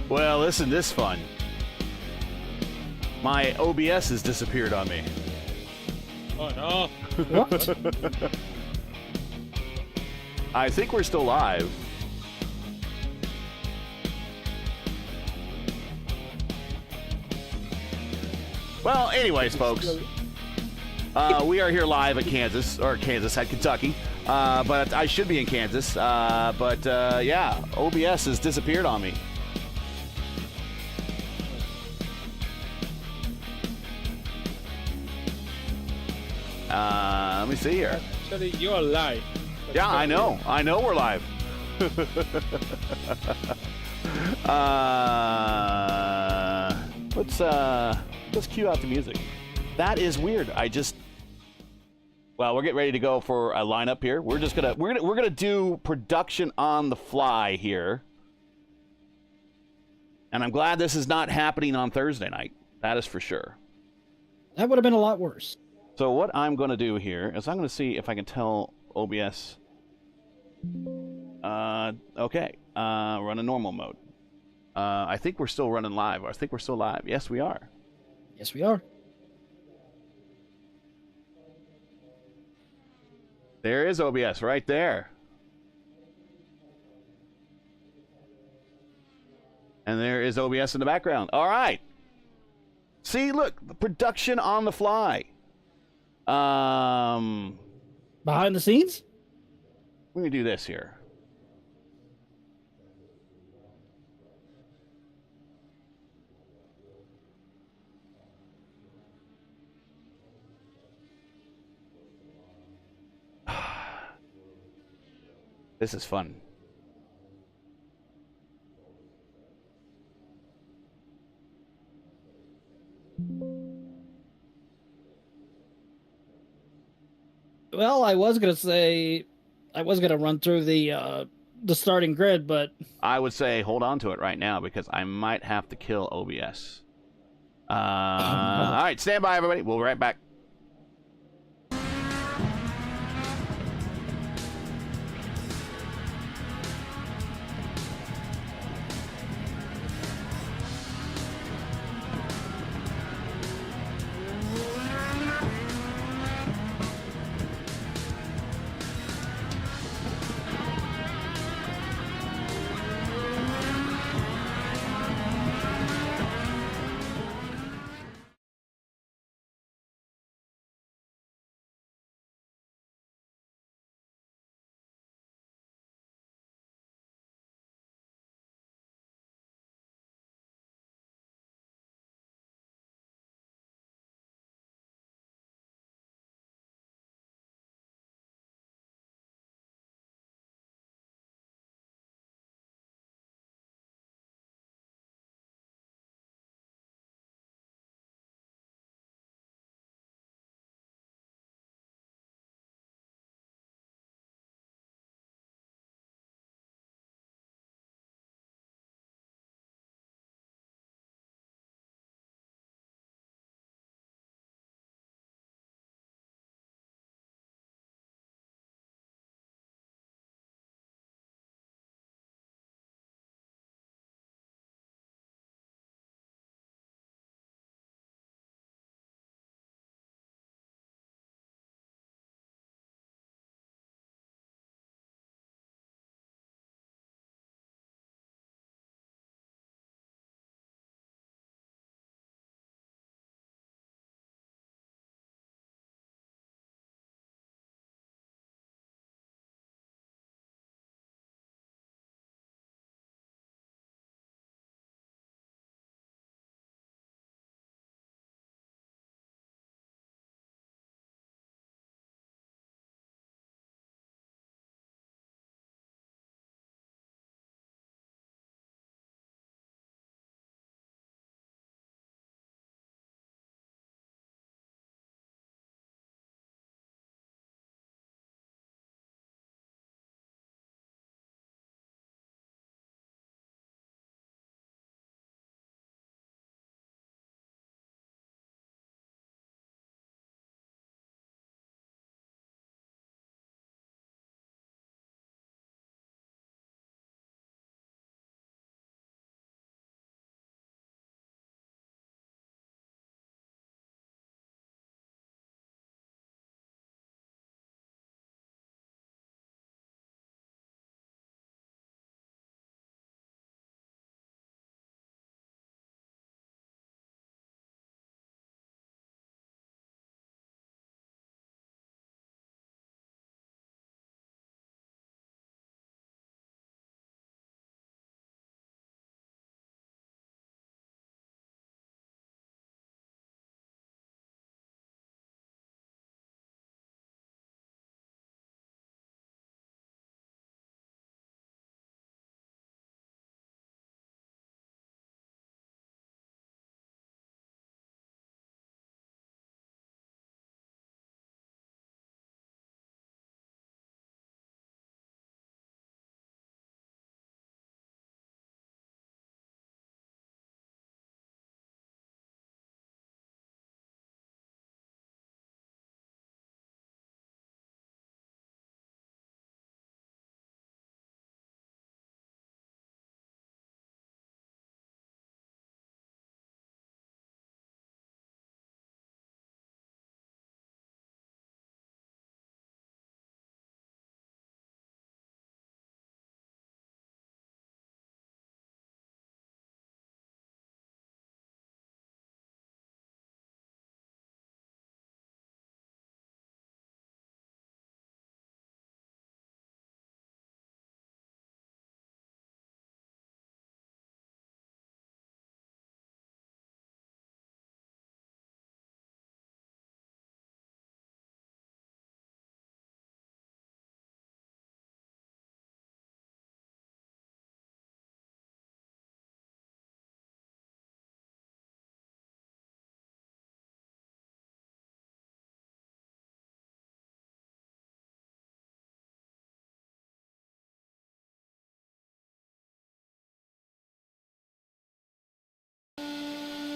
Well, isn't this fun? My OBS has disappeared on me. Oh no. What? I think we're still live. Well, anyways, folks, we are here live at Kansas, at Kentucky, but I should be in Kansas, yeah, OBS has disappeared on me. Let me see here. Actually, you're live. Yeah, I know we're live. Let's cue out the music. That is weird. Well, we're getting ready to go for a lineup here. We're gonna do production on the fly here. And I'm glad this is not happening on Thursday night. That is for sure. That would have been a lot worse. So what I'm going to do here is I'm going to see if I can tell OBS. Okay. Run a normal mode. I think we're still running live. I think we're still live. Yes, we are. Yes, we are. There is OBS right there. And there is OBS in the background. All right. See, look, the production on the fly. Behind the scenes? Let me do this here. This is fun. Well, I was gonna say I was gonna run through the starting grid, but I would say hold on to it right now because I might have to kill OBS. no. All right, stand by, everybody. We'll be right back.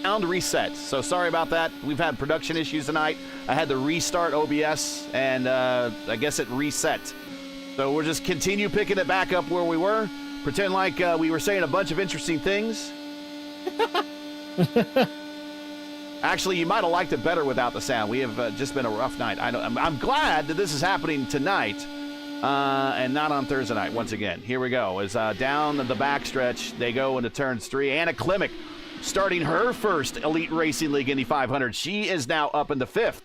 sound reset. So sorry about that. We've had production issues tonight. I had to restart OBS, and I guess it reset. So we'll just continue picking it back up where we were. Pretend like we were saying a bunch of interesting things. Actually, you might have liked it better without the sound. We have just been a rough night. I'm glad that this is happening tonight and not on Thursday night once again. Here we go. As down the backstretch, they go into turns 3. Anna Klimek starting her first Elite Racing League Indy 500. She is now up into 5th.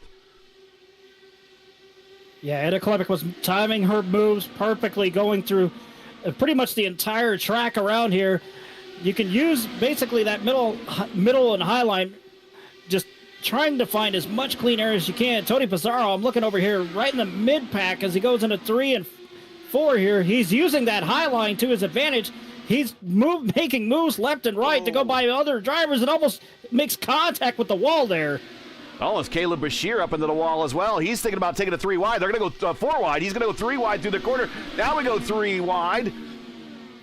Yeah, Anna Klimek was timing her moves perfectly, going through pretty much the entire track around here. You can use basically that middle and high line, just trying to find as much clean air as you can. Tony Pizarro, I'm looking over here right in the mid-pack as he goes into 3 and 4 here. He's using that high line to his advantage. He's making moves left and right to go by other drivers and almost makes contact with the wall there. Oh, it's Caleb Bashir up into the wall as well. He's thinking about taking a 3 wide. They're going to go 4 wide. He's going to go 3 wide through the corner. Now we go 3 wide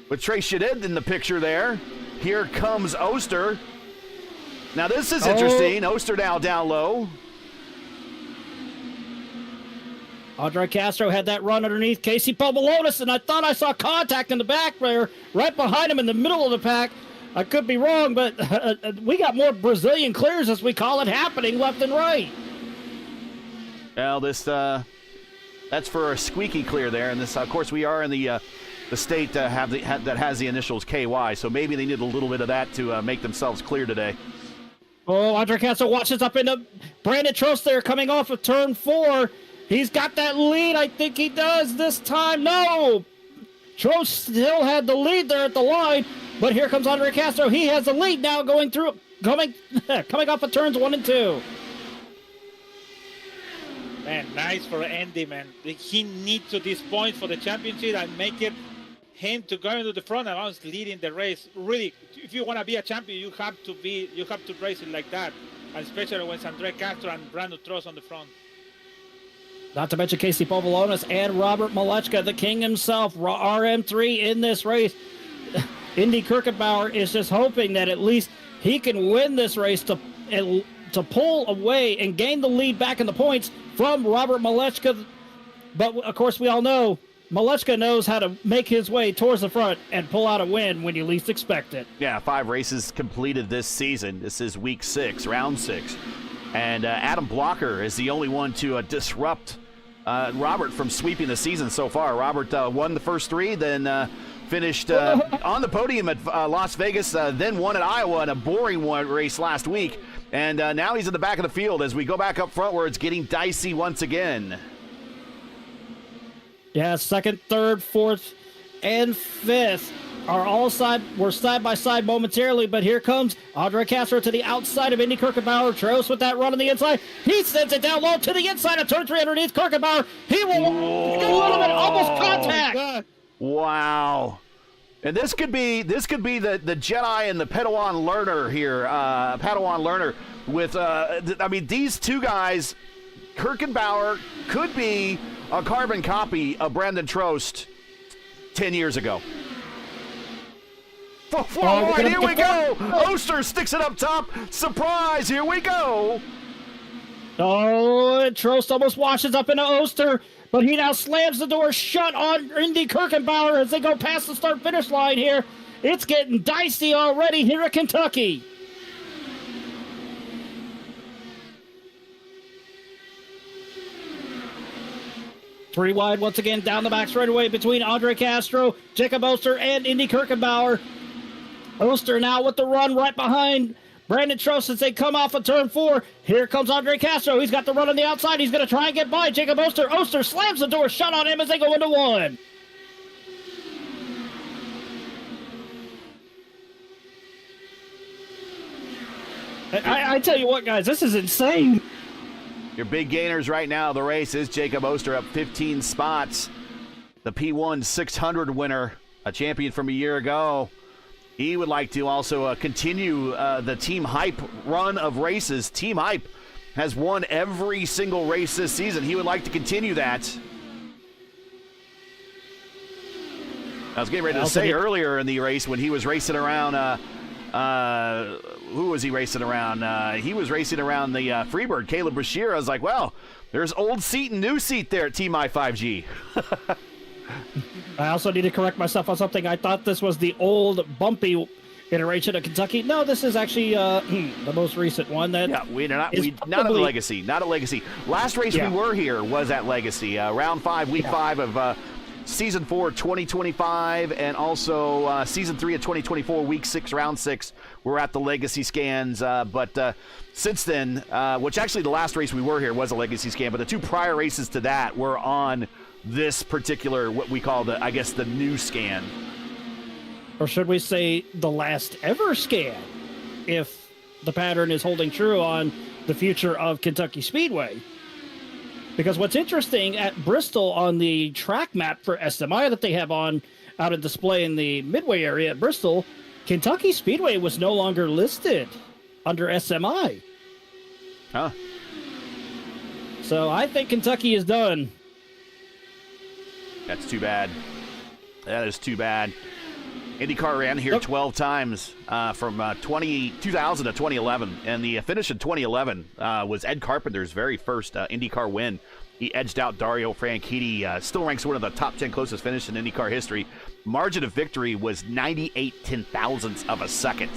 with Trey Shadid in the picture there. Here comes Oster. Now this is interesting. Oster now down low. Andre Castro had that run underneath Casey Pomalonis, and I thought I saw contact in the back there, right behind him in the middle of the pack. I could be wrong, but we got more Brazilian clears, as we call it, happening left and right. Well, this that's for a squeaky clear there, and this, of course, we are in the state that has the initials KY, so maybe they need a little bit of that to make themselves clear today. Oh, Andre Castro watches up into Brandon Trost there, coming off of turn 4. He's got that lead. I think he does this time. No! Trost still had the lead there at the line, but here comes Andre Castro. He has the lead now coming off of turns 1 and 2. Man, nice for Andy, man. He needs to this point for the championship and make it him to go into the front and I was leading the race. Really, if you want to be a champion, you have to race it like that, and especially when it's Andre Castro and Brandon Trost on the front. Not to mention Casey Povolonis and Robert Malechka, the king himself, RM3 in this race. Indy Kirkenbauer is just hoping that at least he can win this race to pull away and gain the lead back in the points from Robert Malechka. But, of course, we all know Malechka knows how to make his way towards the front and pull out a win when you least expect it. Yeah, 5 races completed this season. This is week 6, round 6. And Adam Blocker is the only one to disrupt Robert from sweeping the season so far. Robert won the first 3, then finished on the podium at Las Vegas, then won at Iowa in a boring race last week. And now he's in the back of the field as we go back up front where it's getting dicey once again. Yeah, 2nd, 3rd, 4th, and 5th are all we're side by side momentarily, but here comes Andre Castro to the outside of Indy Kirkenbauer. Trost with that run on the inside. He sends it down low to the inside of turn 3 underneath Kirkenbauer. He will get a little bit, almost contact. Wow. And this could be the Jedi and the Padawan learner here. Padawan learner with these two guys. Kirkenbauer could be a carbon copy of Brandon Trost 10 years ago. Here we go. Oster sticks it up top. Surprise, here we go. Oh, and Trost almost washes up into Oster, but he now slams the door shut on Indy Kirkenbauer as they go past the start-finish line here. It's getting dicey already here at Kentucky. Three wide once again down the back straightaway between Andre Castro, Jacob Oster, and Indy Kirkenbauer. Oster now with the run right behind Brandon Trost as they come off of turn 4. Here comes Andre Castro. He's got the run on the outside. He's going to try and get by Jacob Oster. Oster slams the door shut on him as they go into 1. I tell you what, guys, this is insane. Your big gainers right now, the race is Jacob Oster up 15 spots. The P1 600 winner, a champion from a year ago. He would like to also continue the Team Hype run of races. Team Hype has won every single race this season. He would like to continue that. I was getting ready to say earlier in the race when he was racing around who was he racing around? He was racing around the Freebird, Caleb Brashear. I was like, well, there's old seat and new seat there at Team I5G. I also need to correct myself on something. I thought this was the old bumpy iteration of Kentucky. No, this is actually the most recent one. That Not a Legacy. Not a Legacy. Last race we were here was at Legacy. Round 5, week 5 of Season 4, 2025, and also Season 3 of 2024, Week 6, Round 6. We're at the Legacy scans. But since then, which actually the last race we were here was a Legacy scan, but the 2 prior races to that were on this particular, what we call the new scan. Or should we say the last ever scan, if the pattern is holding true on the future of Kentucky Speedway. Because what's interesting at Bristol on the track map for SMI that they have on out of display in the Midway area at Bristol, Kentucky Speedway was no longer listed under SMI. Huh. So I think Kentucky is done. That's too bad. That is too bad. IndyCar ran here 12 times from 2000 to 2011, and the finish in 2011 was Ed Carpenter's very first IndyCar win. He edged out Dario Franchitti, still ranks one of the top 10 closest finishes in IndyCar history. Margin of victory was 98 ten-thousandths of a second.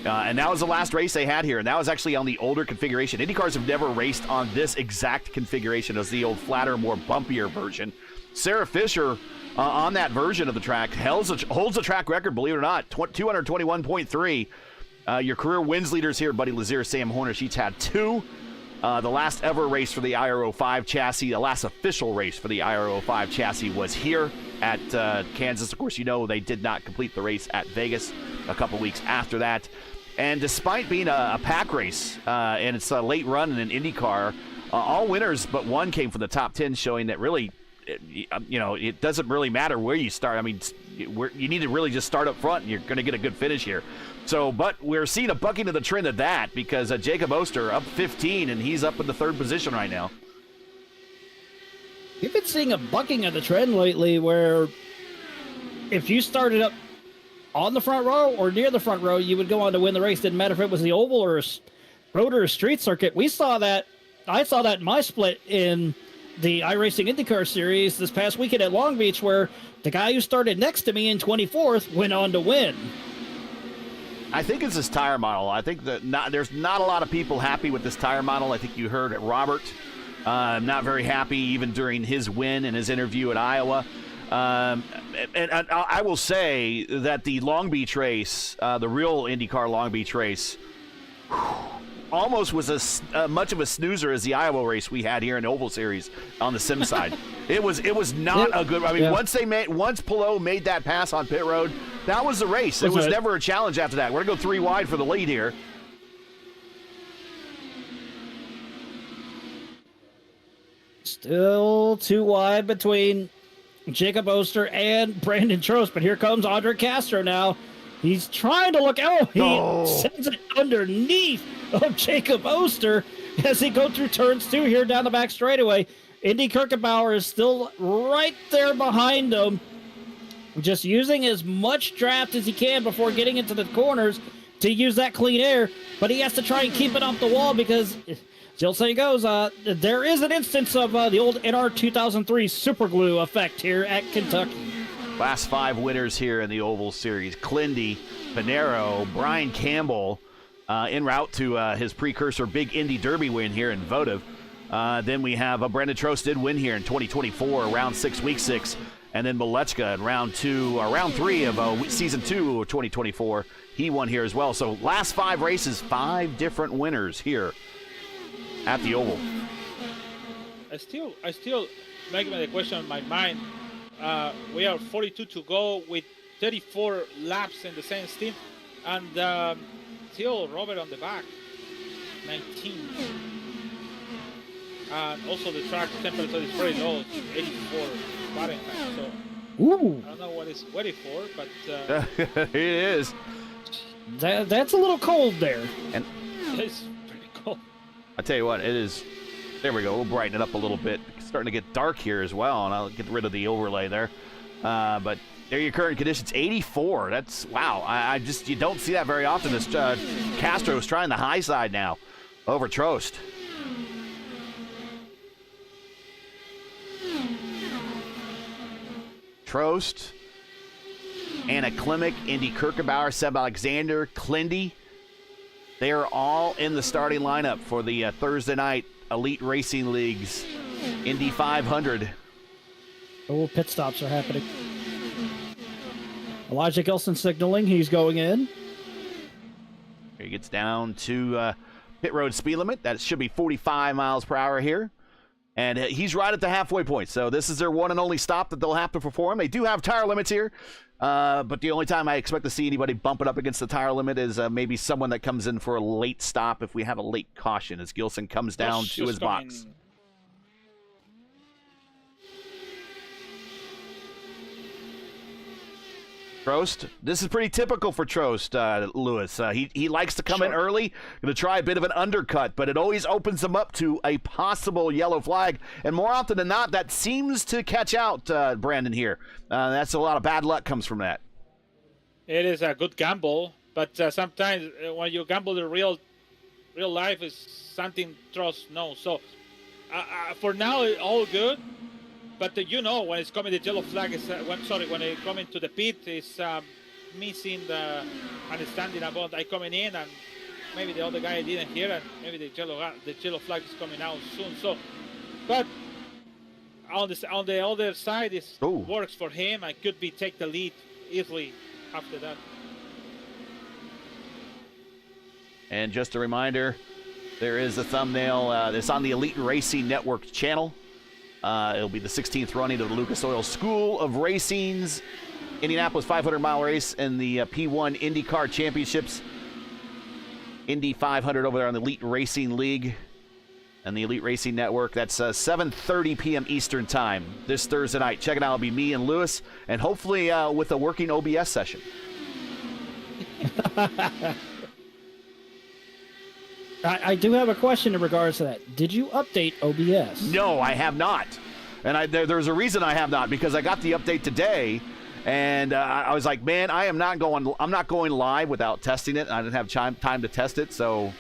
And that was the last race they had here, and that was actually on the older configuration. IndyCars have never raced on this exact configuration as the old flatter, more bumpier version. Sarah Fisher, on that version of the track, holds a track record, believe it or not, 221.3. Your career wins leaders here, Buddy Lazier, Sam Horner, she's had 2. The last ever race for the IR05 chassis, the last official race for the IR05 chassis was here at Kansas. Of course, you know they did not complete the race at Vegas a couple weeks after that. And despite being a pack race, and it's a late run in an IndyCar, all winners but one came from the top 10, showing that really, it doesn't really matter where you start. I mean, you need to really just start up front, and you're going to get a good finish here. So, but we're seeing a bucking of the trend of that, because Jacob Oster up 15, and he's up in the 3rd position right now. You've been seeing a bucking of the trend lately, where if you started up on the front row or near the front row, you would go on to win the race. Didn't matter if it was the oval or road or street circuit. I saw that in my split in the iRacing IndyCar Series this past weekend at Long Beach, where the guy who started next to me in 24th went on to win. I think it's this tire model. I think that there's not a lot of people happy with this tire model. I think you heard Robert not very happy even during his win and his interview at Iowa. And I will say that the Long Beach race, the real IndyCar Long Beach race, almost was as much of a snoozer as the Iowa race we had here in the Oval Series on the sim side. It was not a good. I mean, once Palou made that pass on pit road, that was the race. It was never a challenge after that. We're gonna go 3 wide for the lead here. Still 2 wide between Jacob Oster and Brandon Trost, but here comes Andre Castro now. He's trying to look. Sends it underneath of Jacob Oster as he goes through turns 2 here down the back straightaway. Indy Kirkenbauer is still right there behind him, just using as much draft as he can before getting into the corners to use that clean air, but he has to try and keep it off the wall because, as the old saying goes, there is an instance of the old NR 2003 superglue effect here at Kentucky. Last 5 winners here in the Oval Series: Clindy, Pinero, Brian Campbell, en route to his precursor Big Indy Derby win here in Votive. Then we have Brandon Trost did win here in 2024, round 6, week 6, and then Malechka in round 3 of season 2 of 2024. He won here as well. So last 5 races, 5 different winners here at the Oval. I still making the question in my mind. We are 42 to go with 34 laps in the same stint, and still Robert on the back, 19. And also the track temperature is very low, 84 Fahrenheit. So ooh. I don't know what it's waiting for, but it is. That's a little cold there. And it's pretty cold. I tell you what, it is. There we go. We'll brighten it up a little bit. It's starting to get dark here as well, and I'll get rid of the overlay there. But there are your current conditions, 84. That's, wow. I just, you don't see that very often. This Castro's trying the high side now over Trost. Trost, Anna Klimek, Indy Kirkenbauer, Seb Alexander, Klindy. They are all in the starting lineup for the Thursday night Elite Racing League's Indy 500. Oh, pit stops are happening. Elijah Gilson signaling he's going in. He gets down to pit road speed limit. That should be 45 miles per hour here. And he's right at the halfway point. So this is their one and only stop that they'll have to perform. They do have tire limits here. But the only time I expect to see anybody bump it up against the tire limit is maybe someone that comes in for a late stop if we have a late caution as Gilson comes down to his box. Trost, this is pretty typical for Trost, Lewis. He likes to come in early, going to try a bit of an undercut, but it always opens him up to a possible yellow flag. And more often than not, that seems to catch out Brandon here. That's a lot of bad luck comes from that. It is a good gamble, but sometimes when you gamble the real life is something Trost knows. So for now, it's all good. But you know, when it's coming, the yellow flag is, when it coming to the pit, is missing the understanding about I coming in, and maybe the other guy didn't hear, and maybe the yellow flag is coming out soon. So, but on the other side, it works for him. I could be take the lead easily after that. And just a reminder, there is a thumbnail that's on the Elite Racing Network channel. It'll be the 16th running of the Lucas Oil School of Racing's Indianapolis 500-mile race and the P1 IndyCar Championships. Indy 500 over there on the Elite Racing League and the Elite Racing Network. That's 7:30 p.m. Eastern Time this Thursday night. Check it out. It'll be me and Lewis, and hopefully with a working OBS session. I do have a question in regards to that. Did you update OBS? No, I have not. And there's a reason I have not, because I got the update today, and I was like, man, I'm not going live without testing it. I didn't have time to test it, so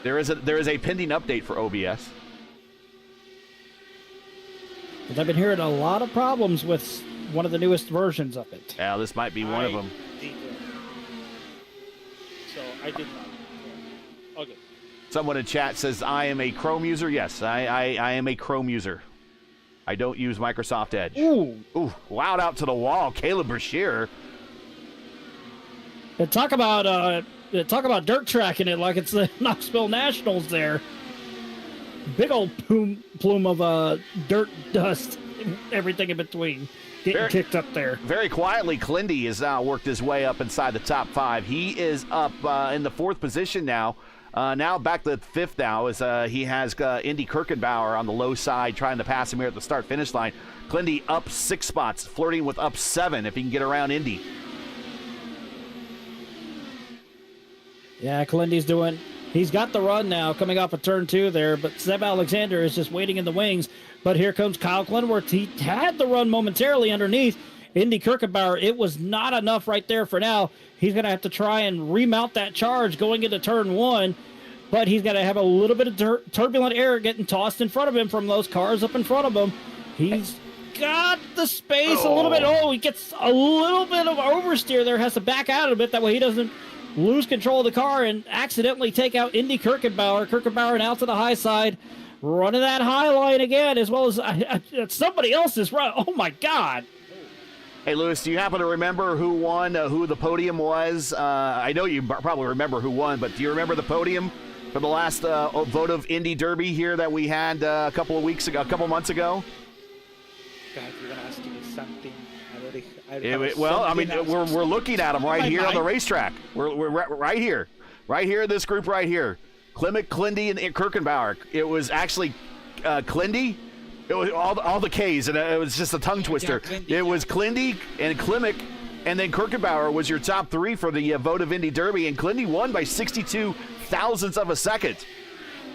there is a pending update for OBS. But I've been hearing a lot of problems with one of the newest versions of it. Yeah, this might be one of them. So I did not. Okay. Someone in chat says, I am a Chrome user. Yes, I am a Chrome user. I don't use Microsoft Edge. Ooh, loud out to the wall, Caleb Brashear. And talk about dirt tracking it like it's the Knoxville Nationals there. Big old plume of dirt, dust, everything in between. Getting kicked up there. Very quietly, Klindy has now worked his way up inside the top 5. He is up in the 4th position now. Now back to 5th now as he has Indy Kirkenbauer on the low side trying to pass him here at the start-finish line. Klindy up 6 spots, flirting with up 7 if he can get around Indy. Yeah, Klindy's he's got the run now coming off of turn 2 there, but Seb Alexander is just waiting in the wings. But here comes Kyle Glenworth. He had the run momentarily underneath Indy Kirkenbauer. It was not enough right there for now. He's going to have to try and remount that charge going into turn 1, but he's got to have a little bit of turbulent air getting tossed in front of him from those cars up in front of him. He's got the space a little bit. Oh, he gets a little bit of oversteer there, has to back out a bit. That way he doesn't lose control of the car and accidentally take out Indy Kirkenbauer. Kirkenbauer now to the high side, running that high line again, as well as somebody else's run. Oh, my God. Hey, Lewis, do you happen to remember who won, who the podium was? I know you probably remember who won, but do you remember the podium for the last vote of Indy Derby here that we had a couple months ago? God, you're going to ask me something. We're looking at them right here on the racetrack. We're right here. Right here, this group right here. Klimek, Klindy, and Kirkenbauer. It was actually Klindy. It was all the K's, and it was just a tongue twister. It was Klindy and Klimek, and then Kirkenbauer was your top 3 for the vote of Indy Derby, and Klindy won by 62 thousandths of a second.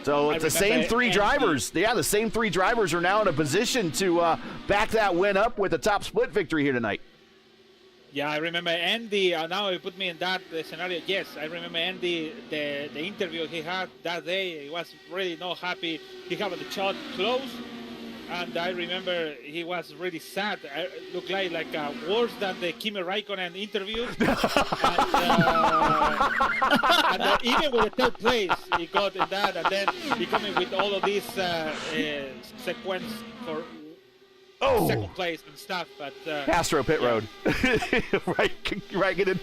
So it's the same three drivers. Yeah, the same three drivers are now in a position to back that win up with a top split victory here tonight. Yeah, I remember Andy. Now you put me in that scenario. Yes, I remember Andy, the interview he had that day. He was really not happy. He had the shot close, and I remember he was really sad. It looked like worse than the Kimi Raikkonen interviews. and even with the third place, he got in that, and then he coming with all of these sequence for. Second place and stuff, but Castro pit road. right, get in.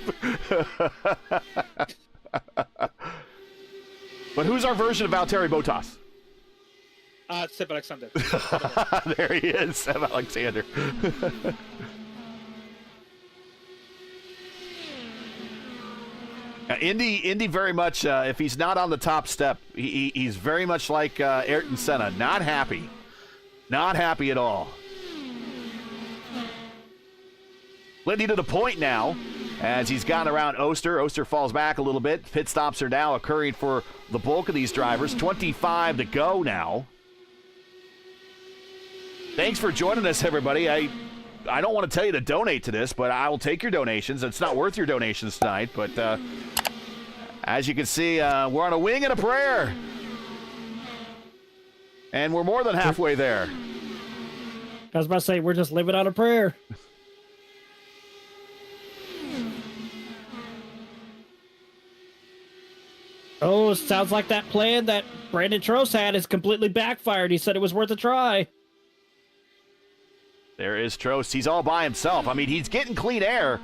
But who's our version of Valtteri Bottas? Seb Alexander. There he is, Seb Alexander. Indy very much, if he's not on the top step, he's very much like Ayrton Senna. Not happy. Not happy at all. Lindy to the point now as he's gone around Oster. Oster falls back a little bit. Pit stops are now occurring for the bulk of these drivers. 25 to go now. Thanks for joining us, everybody. I don't want to tell you to donate to this, but I will take your donations. It's not worth your donations tonight, but as you can see, we're on a wing and a prayer. And we're more than halfway there. I was about to say, we're just living on a prayer. Oh, sounds like that plan that Brandon Trost had is completely backfired. He said it was worth a try. There is Trost. He's all by himself. I mean, he's getting clean air,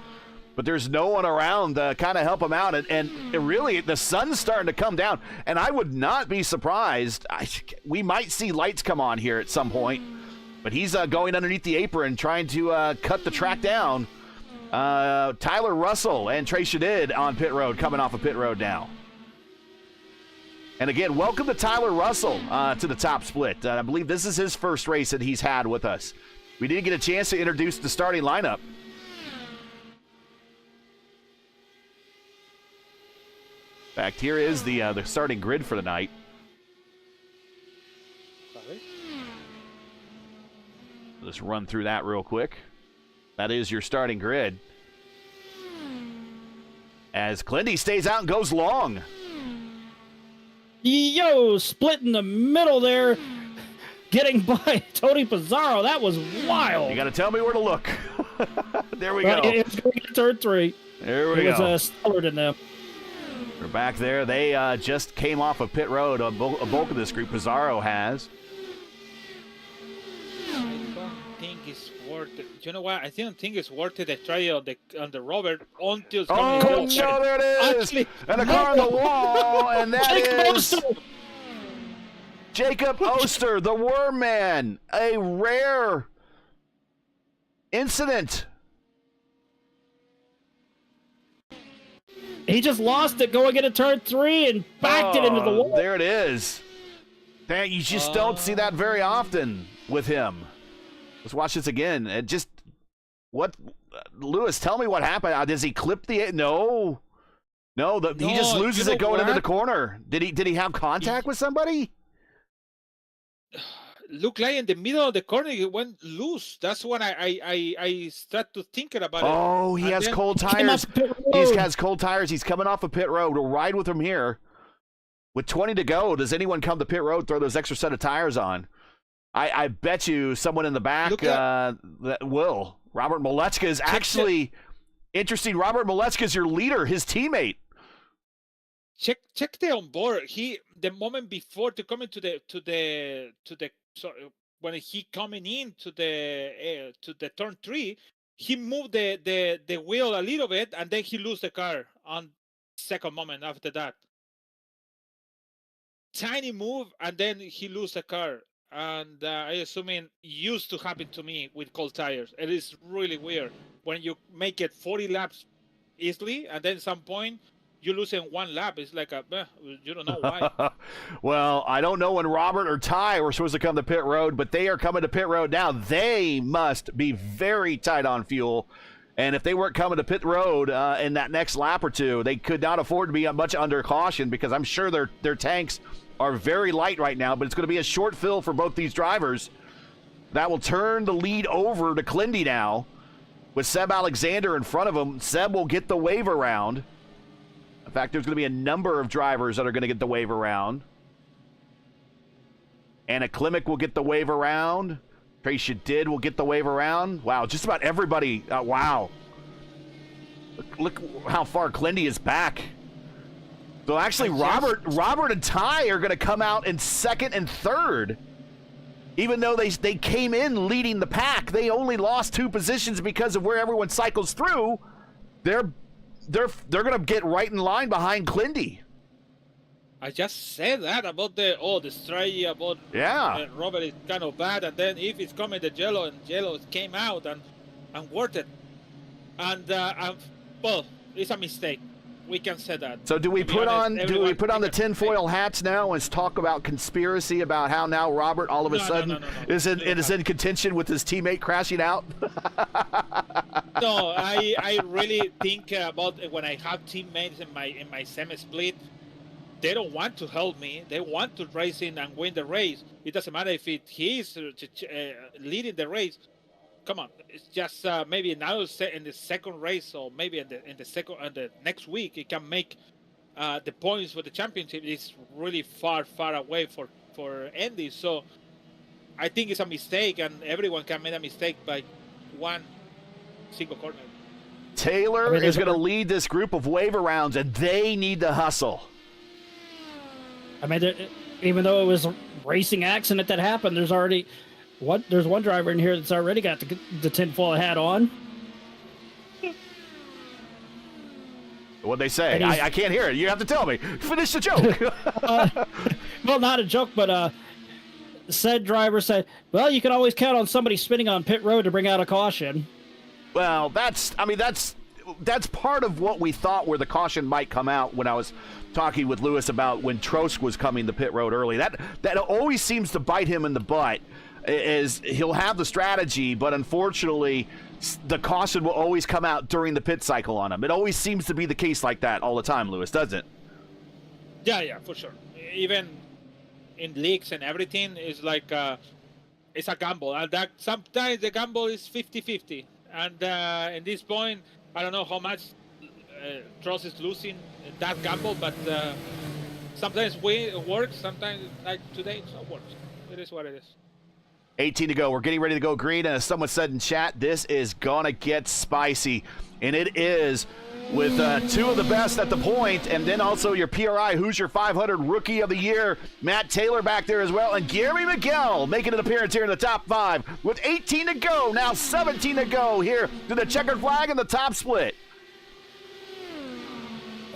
but there's no one around to kind of help him out. And really, the sun's starting to come down. And I would not be surprised. We might see lights come on here at some point. But he's going underneath the apron, trying to cut the track down. Tyler Russell and Trey Shadid on pit road, coming off of pit road now. And again, welcome to Tyler Russell to the top split. I believe this is his first race that he's had with us. We didn't get a chance to introduce the starting lineup. In fact, here is the starting grid for the night. Let's run through that real quick. That is your starting grid. As Clindy stays out and goes long. Yo, split in the middle there, getting by Tony Pizarro. That was wild. You got to tell me where to look. There we go. It's going to turn 3. There we go. It was slower than them. We're back there. They just came off of pit road. A bulk of this group, Pizarro has. I think it's worth it. You know what? I don't think it's worth it to try on the Robert until it's coming. Oh, no, there it is. Actually, and a car on the wall, and that is Jacob Oster, the Worm Man. A rare incident. He just lost it going into turn 3 and backed it into the wall. There it is. Dang, you just don't see that very often with him. Let's watch this again. And just what, Lewis? Tell me what happened. Does he clip the? No, he just loses it going into the corner. Did he have contact with somebody? Look like in the middle of the corner, he went loose. That's when I start to thinking about it. Oh, he has cold tires. He has cold tires. He's coming off of pit road. We'll ride with him here. With 20 to go, does anyone come to pit road, throw those extra set of tires on? I bet you someone in the back that will. Robert Molechka is actually interesting. Robert Molechka is your leader, his teammate. Check the onboard. The moment before to come into the when he coming in to the turn 3, he moved the wheel a little bit and then he lose the car on second moment after that. Tiny move and then he lose the car. And I assuming used to happen to me with cold tires. It is really weird when you make it 40 laps easily and then some point you lose in 1 lap. It's like you don't know why. Well, I don't know when Robert or Ty were supposed to come to pit road, but they are coming to pit road now. They must be very tight on fuel. And if they weren't coming to pit road in that next lap or two, they could not afford to be much under caution because I'm sure their tanks are very light right now, but it's going to be a short fill for both these drivers. That will turn the lead over to Clindy now. With Seb Alexander in front of him, Seb will get the wave around. In fact, there's going to be a number of drivers that are going to get the wave around. Anna Klimek will get the wave around. Tracy Did will get the wave around. Wow, just about everybody. Wow. Look how far Clindy is back. So actually, Robert and Ty are going to come out in second and third. Even though they came in leading the pack, they only lost 2 positions because of where everyone cycles through. They're going to get right in line behind Clindy. I just said that about the strategy about Robert is kind of bad, and then if it's coming the yellow, and yellow came out and worked it, and well, it's a mistake. We can say that. So do we put on the tinfoil hats now and talk about conspiracy about how now Robert all of a sudden is in contention with his teammate crashing out? No, I really think about when I have teammates in my semi-split. They don't want to help me. They want to race in and win the race. It doesn't matter if he's leading the race. Come on, it's just maybe now in the second race, or maybe in the next week, it can make the points for the championship. It's really far away for Indy. So I think it's a mistake, and everyone can make a mistake by one single corner. Taylor is going to lead this group of wave arounds, and they need to hustle. I mean, even though it was a racing accident that happened, there's one driver in here that's already got the tinfoil hat on. What'd they say? I can't hear it. You have to tell me. Finish the joke. Well, not a joke, but said driver said, well, you can always count on somebody spinning on pit road to bring out a caution. Well, that's part of what we thought where the caution might come out when I was talking with Lewis about when Trost was coming to pit road early. That always seems to bite him in the butt. Is he'll have the strategy, but unfortunately, the caution will always come out during the pit cycle on him. It always seems to be the case like that all the time, Lewis, doesn't it? Yeah, for sure. Even in leagues and everything, is like it's a gamble, and that sometimes the gamble is 50-50. And in this point, I don't know how much Trost is losing that gamble, but sometimes it works, sometimes like today it's not works. It is what it is. 18 to go. We're getting ready to go green, and as someone said in chat, this is gonna get spicy, and it is with 2 of the best at the point, and then also your PRI Hoosier 500 Rookie of the Year, Matt Taylor back there as well, and Gary Miguel making an appearance here in the top 5 with 18 to go. Now 17 to go here to the checkered flag and the top split.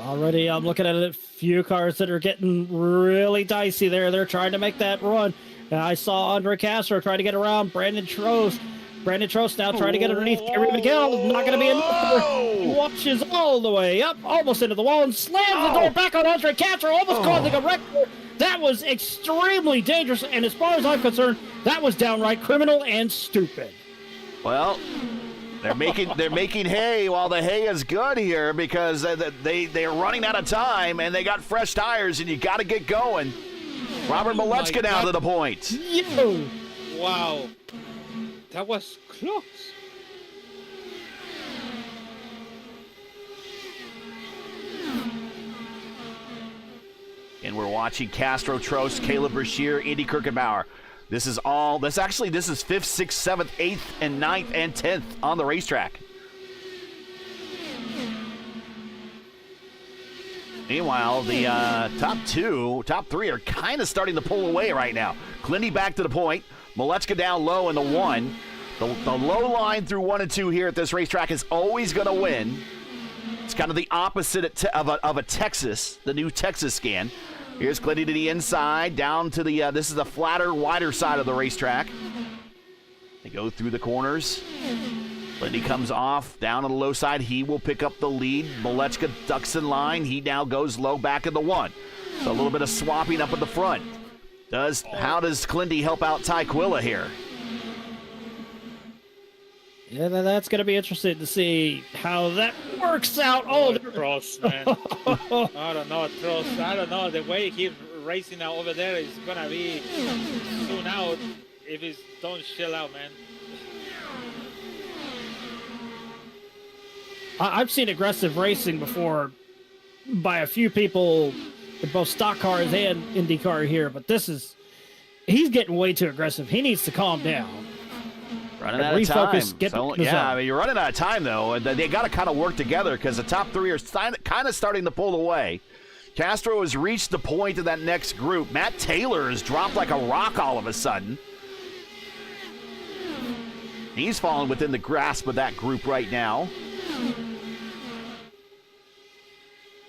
Already, I'm looking at a few cars that are getting really dicey there. They're trying to make that run. I saw Andre Castro try to get around Brandon Trost. Brandon Trost now trying to get underneath Gary Miguel. Not going to be enough. He watches all the way up, almost into the wall, and slams the door back on Andre Castro, almost causing a wreck. That was extremely dangerous, and as far as I'm concerned, that was downright criminal and stupid. Well, they're making hay while the hay is good here, because they're running out of time, and they got fresh tires, and you got to get going. Robert Malechka down to the point. Yo. Wow. That was close. And we're watching Castro, Trost, Caleb Brashear, Indy Kirkenbauer. This is 5th, 6th, 7th, 8th, and 9th, and 10th on the racetrack. Meanwhile, the top 3 are kind of starting to pull away right now. Clindy back to the point. Malechka down low in the 1. The low line through 1 and 2 here at this racetrack is always going to win. It's kind of the opposite of a Texas, the new Texas scan. Here's Clindy to the inside, down to the, this is the flatter, wider side of the racetrack. They go through the corners. Clindy comes off, down on the low side. He will pick up the lead. Malechka ducks in line. He now goes low back in the 1. So a little bit of swapping up at the front. How does Clindy help out Ty Quilla here? Yeah, that's going to be interesting to see how that works out. Oh, Trost, man. I don't know, Trost. I don't know. The way he racing now over there is gonna be soon out if it's don't chill out, man. I've seen aggressive racing before by a few people in both stock cars and IndyCar here, but he's getting way too aggressive. He needs to calm down. Running out of time. So, I mean, you're running out of time, though. And they got to kind of work together because the top three are kind of starting to pull away. Castro has reached the point of that next group. Matt Taylor has dropped like a rock all of a sudden. He's fallen within the grasp of that group right now.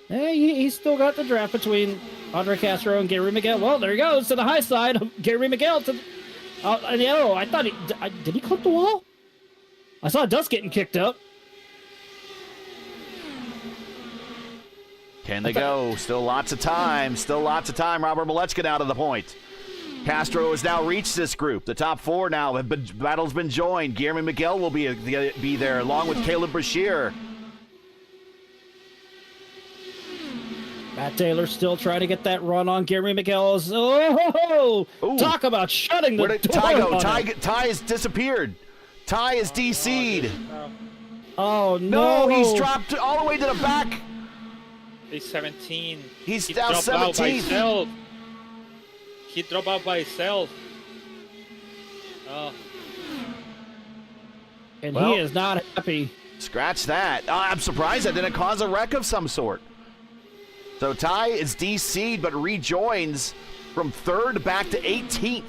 Hey, he's still got the draft between Andre Castro and Gary Miguel. Well, there he goes to the high side of Gary Miguel. I thought did he clip the wall? I saw dust getting kicked up. Can they go? Still lots of time. Robert Malechkin out of the point. Castro has now reached this group. The top four now have been, battle's been joined. Guillermo Miguel will be there along with Caleb Brashear. Matt Taylor still trying to get that run on Gary Miguel's. Talk about shutting the door. Where did Ty go? Ty has disappeared. Ty is DC'd. Oh, no. He's dropped all the way to the back. He's 17. He's down 17. He dropped out by himself. Oh. And he is not happy. Scratch that. I'm surprised that didn't cause a wreck of some sort. So Ty is DC'd but rejoins from 3rd back to 18th.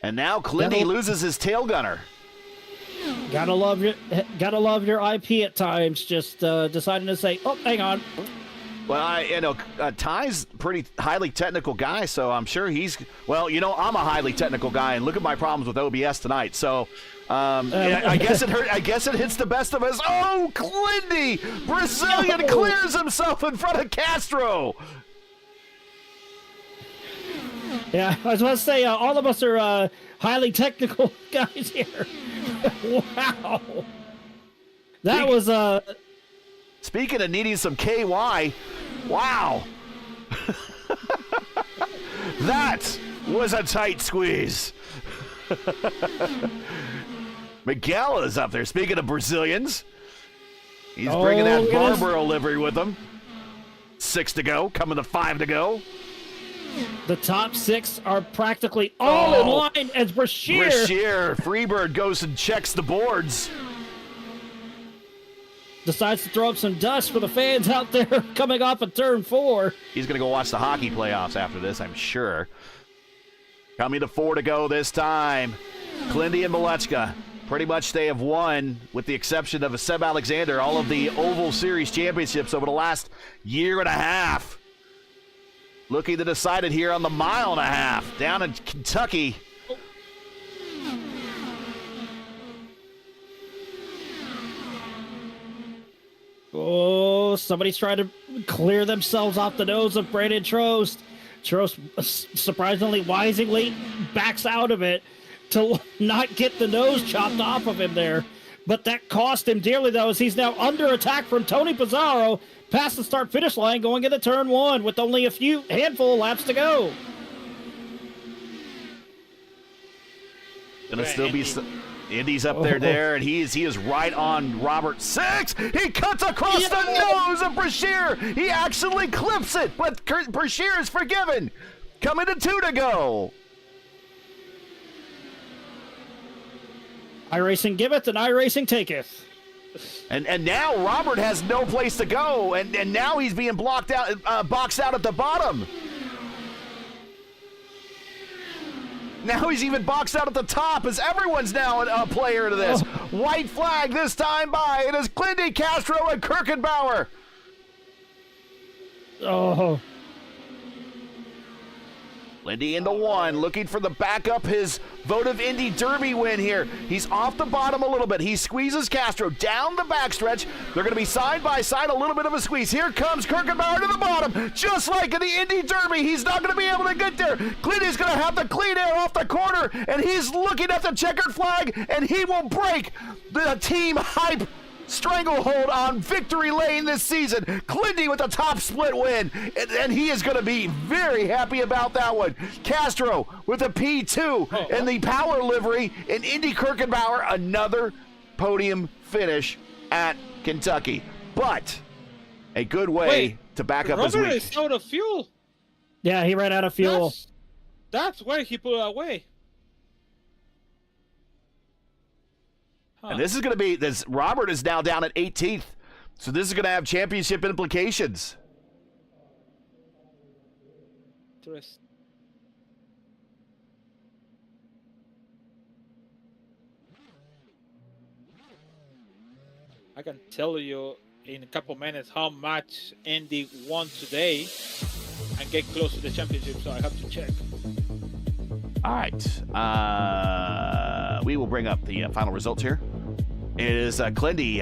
And now Clindy loses his tail gunner. Gotta love your IP at times. Just deciding to say, "Oh, hang on." Well, Ty's a pretty highly technical guy, so I'm sure he's. Well, I'm a highly technical guy, and look at my problems with OBS tonight. So, I guess it hurt. I guess it hits the best of us. Oh, Clindy, Brazilian clears himself in front of Castro. Yeah, I was about to say, all of us are highly technical guys here. Wow. That was Speaking of needing some KY, wow. That was a tight squeeze. Miguel is up there. Speaking of Brazilians, he's bringing that Barbaro livery with him. 6 to go, coming to 5 to go. The top 6 are practically all in line as Brashear. Freebird goes and checks the boards. Decides to throw up some dust for the fans out there coming off of turn 4. He's going to go watch the hockey playoffs after this, I'm sure. Coming to 4 to go this time. Clindy and Malechka. Pretty much they have won, with the exception of Seb Alexander, all of the Oval Series championships over the last year and a half. Looking to decide it here on the 1.5 miles down in Kentucky. Oh, somebody's trying to clear themselves off the nose of Brandon Trost. Trost, surprisingly, wisely backs out of it to not get the nose chopped off of him there. But that cost him dearly, though, as he's now under attack from Tony Pizarro past the start-finish line going into turn 1 with only a handful of laps to go. Gonna still be... Indy's up there, and he is right on Robert. 6! He cuts across the nose of Brashear! He actually clips it, but Brashear is forgiven. Coming to 2 to go. iRacing giveth and iRacing taketh. And now Robert has no place to go, and now he's being boxed out at the bottom. Now he's even boxed out at the top, as everyone's now a player to this. White flag this time by. It is Clindy, Castro, and Kirkenbauer. Oh. Clindy into 1, looking for the backup, his votive Indy Derby win here. He's off the bottom a little bit. He squeezes Castro down the backstretch. They're going to be side by side, a little bit of a squeeze. Here comes Kirkenbauer to the bottom, just like in the Indy Derby. He's not going to be able to get there. Clindy's going to have the clean air off the corner, and he's looking at the checkered flag, and he will break the team hype stranglehold on victory lane this season. Clindy with the top split win, and he is going to be very happy about that one. Castro with a P2 and the power livery, and Indy Kirkenbauer another podium finish at Kentucky. But a good way to back up his Robert week. is out of fuel. Yeah, he ran out of fuel. That's why he put it away. And this is going to be, Robert is now down at 18th. So this is going to have championship implications. Interesting. I can tell you in a couple minutes how much Indy won today and get close to the championship, so I have to check. All right. We will bring up the final results here. It is Clindy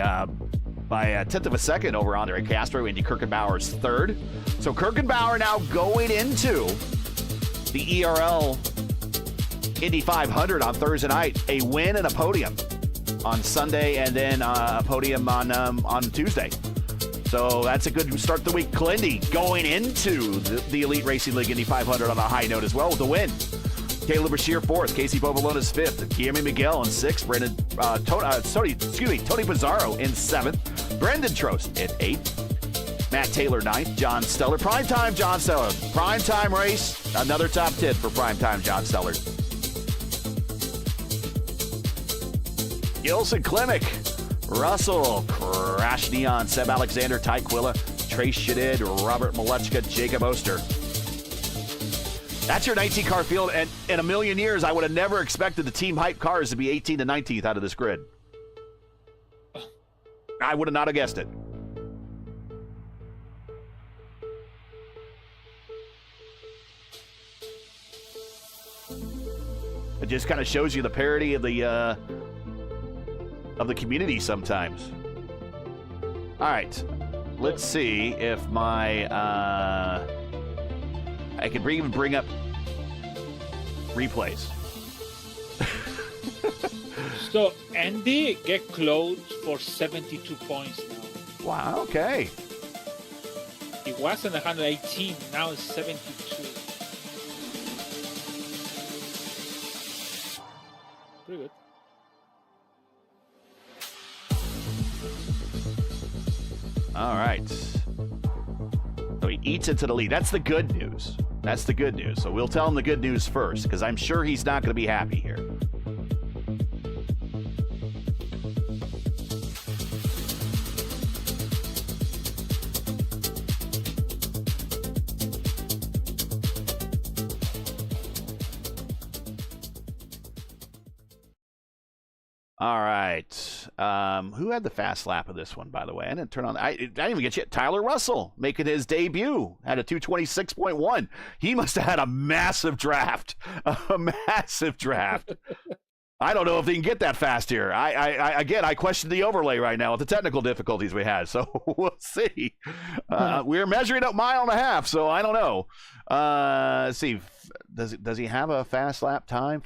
by a tenth of a second over Andre Castro. Indy Kirkenbauer's third. So Kirkenbauer now going into the ERL Indy 500 on Thursday night. A win and a podium on Sunday, and then a podium on Tuesday. So that's a good start to the week. Clindy going into the Elite Racing League Indy 500 on a high note as well with the win. Caleb Bashir fourth, Casey Bovalona's fifth, Guillermo Miguel in sixth, Tony Pizarro in seventh, Brendan Trost in eighth, Matt Taylor ninth, John Steller, primetime John Steller, primetime race, another top 10 for primetime John Steller. Gilson Klimek, Russell, Crash Neon, Seb Alexander, Ty Quilla, Trace Shadid, Robert Malechka, Jacob Oster. That's your 19 car field, and in a million years, I would have never expected the team hype cars to be 18 to 19th out of this grid. I would have not have guessed it. It just kind of shows you the parity of the community sometimes. All right, let's see if my I can even bring up replays. So Andy get close for 72 points now. Wow, okay. It was in 118, now it's 72. Pretty good. All right. So he eats into the lead. That's the good news. That's the good news. So we'll tell him the good news first, because I'm sure he's not going to be happy here. All right. Who had the fast lap of this one, by the way? I didn't turn on. I didn't even get you. Tyler Russell making his debut. Had a 226.1. He must have had a massive draft. A massive draft. I don't know if they can get that fast here. I question the overlay right now with the technical difficulties we had. So we'll see. We're measuring up mile and a half, so I don't know. Let's see. Does he have a fast lap time?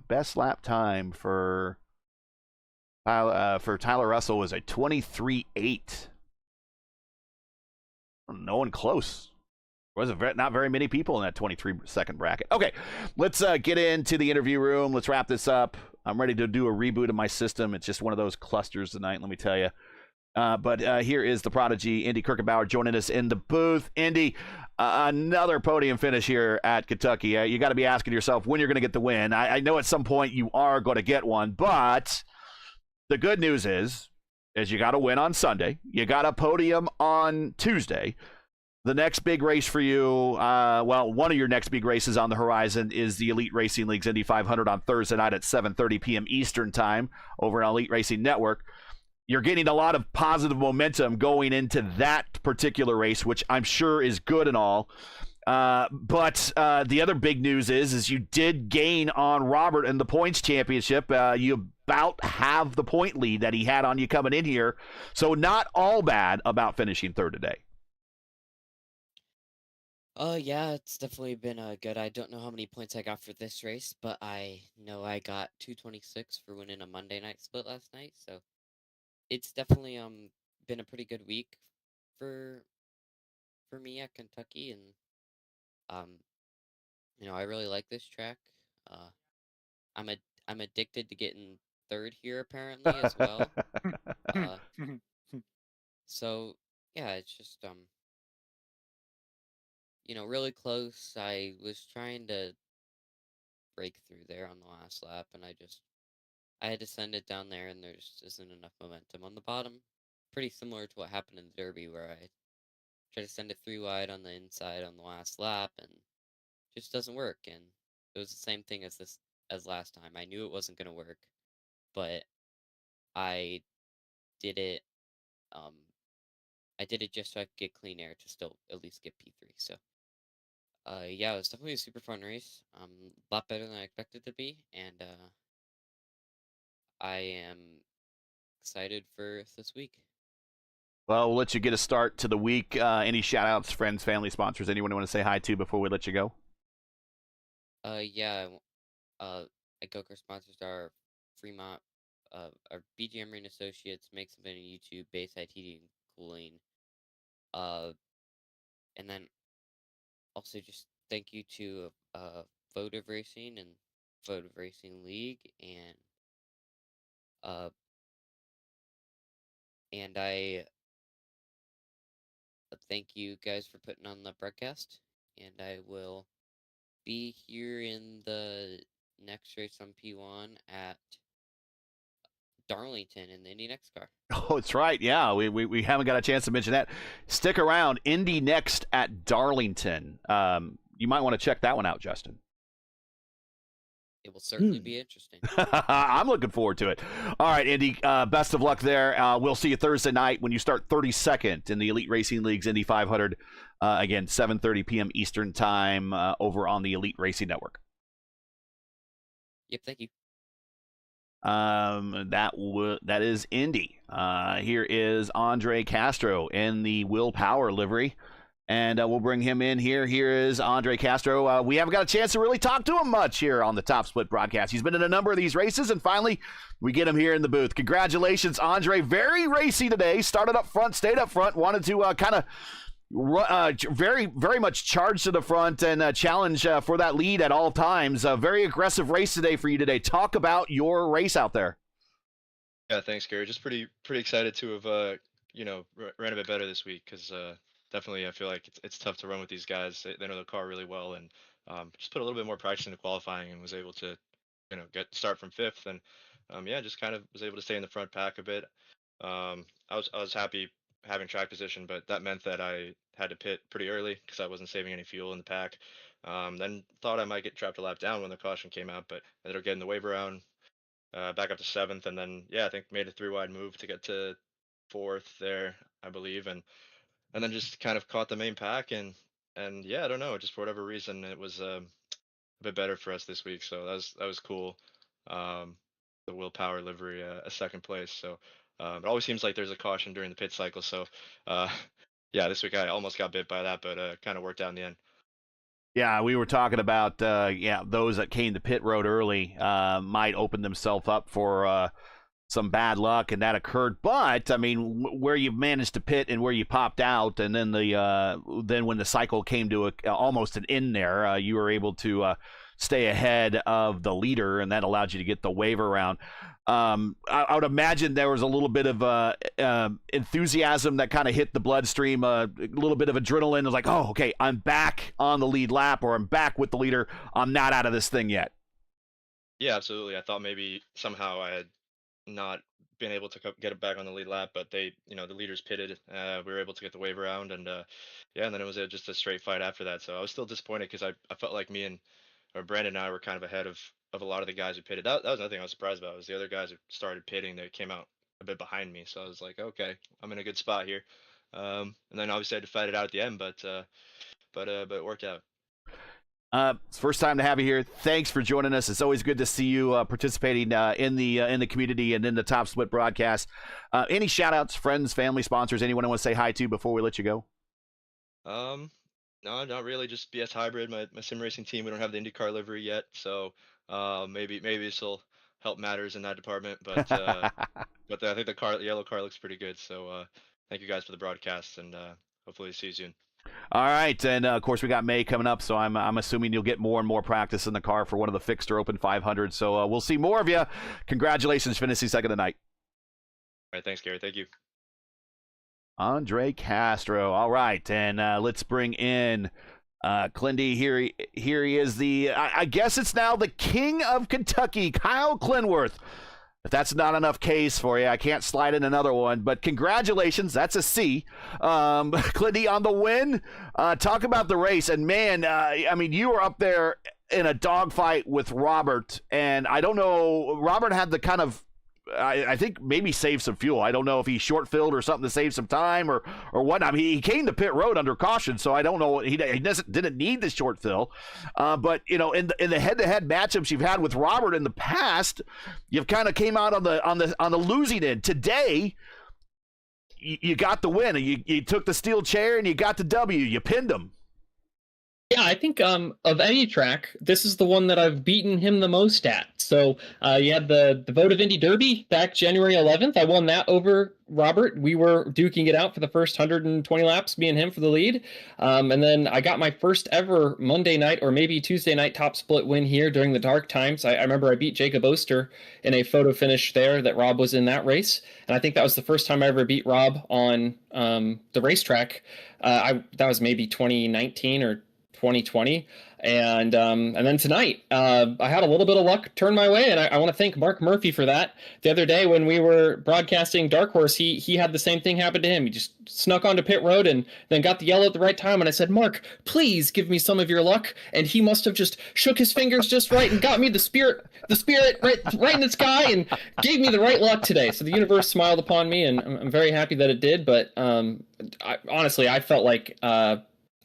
Best lap time for Tyler Russell was a 23.8. No one close. Wasn't not very many people in that 23-second bracket. Okay, let's get into the interview room. Let's wrap this up. I'm ready to do a reboot of my system. It's just one of those clusters tonight, let me tell you. But here is the prodigy, Indy Kirkenbauer, joining us in the booth. Indy, another podium finish here at Kentucky. You got to be asking yourself when you're going to get the win. I know at some point you are going to get one, but the good news is you got to win on Sunday. You got a podium on Tuesday. The next big race for you, one of your next big races on the horizon is the Elite Racing League's Indy 500 on Thursday night at 7:30 p.m. Eastern time over on Elite Racing Network. You're getting a lot of positive momentum going into that particular race, which I'm sure is good and all. But the other big news is you did gain on Robert in the points championship. You about have the point lead that he had on you coming in here. So not all bad about finishing third today. Yeah, it's definitely been good. I don't know how many points I got for this race, but I know I got 226 for winning a Monday night split last night, so it's definitely been a pretty good week for me at Kentucky, and um I really like this track. Uh, I'm a I'm addicted to getting third here apparently as well. Uh, so yeah, it's just really close. I was trying to break through there on the last lap, and I had to send it down there, and there just isn't enough momentum on the bottom. Pretty similar to what happened in the Derby, where I tried to send it 3 wide on the inside on the last lap, and just doesn't work. And it was the same thing as last time. I knew it wasn't gonna work, but I did it. Um, I did it just so I could get clean air to still at least get P3. So, yeah, it was definitely a super fun race. A lot better than I expected it to be, and I am excited for this week. Well, we'll let you get a start to the week. Any shout outs, friends, family, sponsors, anyone you want to say hi to before we let you go? Yeah, at GoCar sponsors are Fremont, our BGM Marine Associates, makes something on YouTube, Bayside Heating and Cooling, uh, and then also just thank you to Votive Racing and Votive Racing League, uh, and I thank you guys for putting on the broadcast, and I will be here in the next race on P1 at Darlington in the Indy next car. Oh, that's right. Yeah, we haven't got a chance to mention that. Stick around. Indy next at Darlington. You might want to check that one out, Justin. It will certainly be interesting. I'm looking forward to it. All right, Indy, best of luck there. We'll see you Thursday night when you start 32nd in the Elite Racing League's Indy 500. Again, 7:30 p.m. Eastern Time over on the Elite Racing Network. Yep, thank you. That is Indy. Here is Andre Castro in the Will Power livery. And we'll bring him in here. Here is Andre Castro. We haven't got a chance to really talk to him much here on the Top Split broadcast. He's been in a number of these races, and finally, we get him here in the booth. Congratulations, Andre. Very racy today. Started up front, stayed up front, wanted to kind of very, very much charge to the front and challenge for that lead at all times. A very aggressive race today for you today. Talk about your race out there. Yeah, thanks, Gary. Just pretty excited to have ran a bit better this week because definitely I feel like it's tough to run with these guys. They know the car really well, and just put a little bit more practice into qualifying and was able to start from fifth, and yeah, just kind of was able to stay in the front pack a bit. I was happy having track position, but that meant that I had to pit pretty early because I wasn't saving any fuel in the pack. Then thought I might get trapped a lap down when the caution came out, but I ended up getting the wave around back up to seventh, and then yeah, I think made a 3 wide move to get to fourth there, I believe, and then just kind of caught the main pack, and yeah, I don't know, just for whatever reason, it was a bit better for us this week, so that was cool. The willpower livery, a second place, so it always seems like there's a caution during the pit cycle, so uh, yeah, this week I almost got bit by that, but kind of worked out in the end. Yeah, we were talking about those that came to pit road early might open themselves up for some bad luck, and that occurred. But I mean, where you managed to pit and where you popped out, and then then when the cycle came to almost an end there, you were able to stay ahead of the leader, and that allowed you to get the wave around. I would imagine there was a little bit of enthusiasm that kind of hit the bloodstream, a little bit of adrenaline. It was like, oh, okay, I'm back on the lead lap, or I'm back with the leader. I'm not out of this thing yet. Yeah, absolutely. I thought maybe somehow I had not been able to get it back on the lead lap, but they, the leaders pitted. We were able to get the wave around, and yeah, and then it was just a straight fight after that. So I was still disappointed because I felt like me and or Brandon and I were kind of ahead of a lot of the guys who pitted. That was another thing I was surprised about, was the other guys who started pitting, they came out a bit behind me. So I was like, okay, I'm in a good spot here. And then obviously I had to fight it out at the end, but it worked out. It's the first time to have you here. Thanks for joining us. It's always good to see you participating in the community and in the Top Split broadcast. Any shout outs, friends, family, sponsors, anyone I want to say hi to before we let you go? No, not really. Just BS Hybrid, my sim racing team. We don't have the IndyCar livery yet, so maybe this will help matters in that department. But but I think the yellow car looks pretty good. So thank you guys for the broadcast, and hopefully see you soon. All right, and of course we got May coming up, so I'm assuming you'll get more and more practice in the car for one of the fixed or open 500. So we'll see more of you. Congratulations, finishing second tonight. All right, thanks, Gary. Thank you. Andre Castro. All right, and let's bring in Clindy. Here he is, I guess it's now the king of Kentucky, Kyle Clinworth. If that's not enough case for you, I can't slide in another one, but congratulations. That's a C. Clindy on the win. Talk about the race. And, man, I mean, you were up there in a dogfight with Robert, and I don't know, Robert had the kind of, I think maybe save some fuel. I don't know if he short filled or something to save some time or whatnot. I mean, he came to pit road under caution, so I don't know. He didn't need the short fill. But you know, in the head-to-head matchups you've had with Robert in the past, you've kind of came out on the losing end. Today, you got the win. You took the steel chair and you got the W. You pinned him. Yeah, I think of any track, this is the one that I've beaten him the most at. So you had the Vote of Indy Derby back January 11th. I won that over Robert. We were duking it out for the first 120 laps, me and him for the lead. And then I got my first ever Monday night or maybe Tuesday night top split win here during the dark times. I remember I beat Jacob Oster in a photo finish there that Rob was in that race. And I think that was the first time I ever beat Rob on the racetrack. That was maybe 2019 or 2020. And then tonight, I had a little bit of luck turn my way, and I want to thank Mark Murphy for that. The other day when we were broadcasting Dark Horse, he had the same thing happen to him. He just snuck onto pit road and then got the yellow at the right time, and I said, Mark, please give me some of your luck. And he must have just shook his fingers just right and got me the spirit right in the sky and gave me the right luck today. So the universe smiled upon me, and I'm very happy that it did. But honestly, I felt like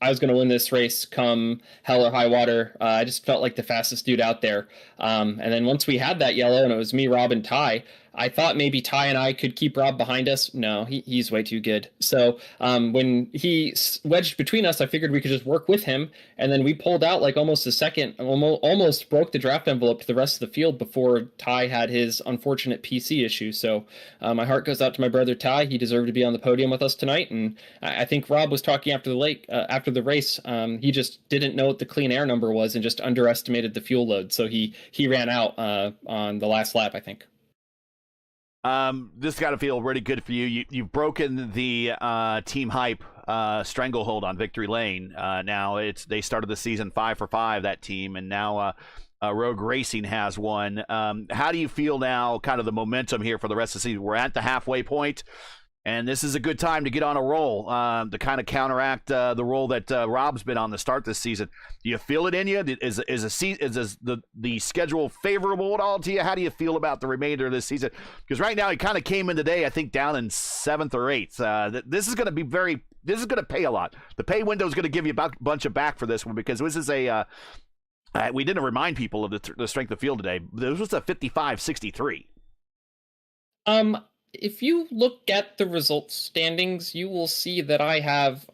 I was going to win this race come hell or high water. I just felt like the fastest dude out there. And then once we had that yellow and it was me, Rob, and Ty, I thought maybe Ty and I could keep Rob behind us. No, he's way too good. So when he wedged between us, I figured we could just work with him. And then we pulled out like almost a second, almost broke the draft envelope to the rest of the field before Ty had his unfortunate PC issue. So my heart goes out to my brother Ty. He deserved to be on the podium with us tonight. And I think Rob was talking after the race. He just didn't know what the clean air number was and just underestimated the fuel load. So he ran out on the last lap, I think. This got to feel really good for you. You've broken the team hype stranglehold on Victory Lane. Now they started the season 5 for 5, that team, and now Rogue Racing has one. How do you feel now, kind of the momentum here for the rest of the season? We're at the halfway point, and this is a good time to get on a roll to kind of counteract the role that Rob's been on to start this season. Do you feel it in you? Is the schedule favorable at all to you? How do you feel about the remainder of this season? Because right now he kind of came in today, I think, down in 7th or 8th. This is going to be this is going to pay a lot. The pay window is going to give you a bunch of back for this one, because this is a we didn't remind people of the strength of field today. This was a 55-63. If you look at the results standings, you will see that I have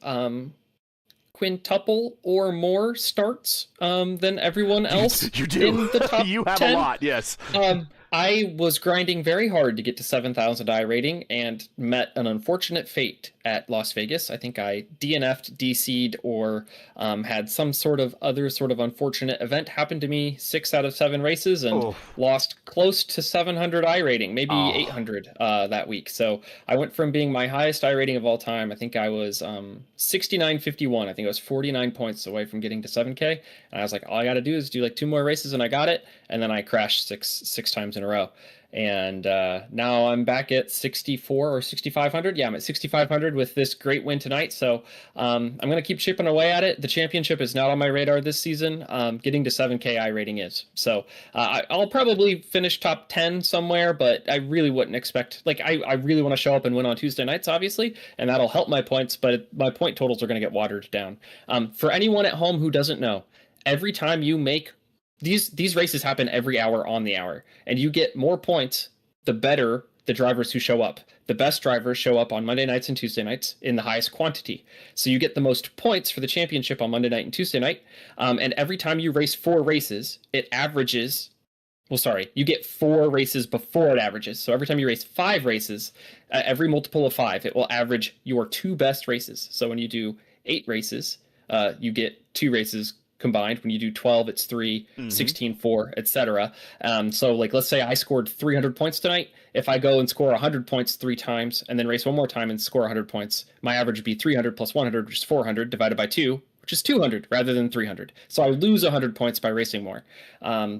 quintuple or more starts than everyone else. You do. In the top You have 10. a lot, yes. I was grinding very hard to get to 7,000 iRating and met an unfortunate fate at Las Vegas. I think I DNF'd, DC'd, or had some sort of other sort of unfortunate event happen to me 6 out of 7 races and lost close to 700 iRating, maybe 800 that week. So I went from being my highest iRating of all time. I think I was 69.51. I think I was 49 points away from getting to 7K. And I was like, all I got to do is do like 2 more races, and I got it. And then I crashed six times in a row. And now I'm back at 64 or 6,500. Yeah, I'm at 6,500 with this great win tonight. So I'm going to keep chipping away at it. The championship is not on my radar this season. Getting to 7K iRating is. So I'll probably finish top 10 somewhere, but I really wouldn't expect, like, I really want to show up and win on Tuesday nights, obviously, and that'll help my points, but my point totals are going to get watered down. For anyone at home who doesn't know, every time you make these races happen every hour on the hour, and you get more points the better the drivers who show up. The best drivers show up on Monday nights and Tuesday nights in the highest quantity. So you get the most points for the championship on Monday night and Tuesday night. And every time you race 4 races, it averages well, sorry, you get 4 races before it averages. So every time you race 5 races, every multiple of 5, it will average your 2 best races. So when you do 8 races, you get 2 races combined. When you do 12, it's 3, 16, 4, etc. So like, let's say I scored 300 points tonight. If I go and score 100 points 3 times and then race one more time and score 100 points, my average would be 300 plus 100, which is 400, divided by 2, which is 200 rather than 300. So I lose 100 points by racing more,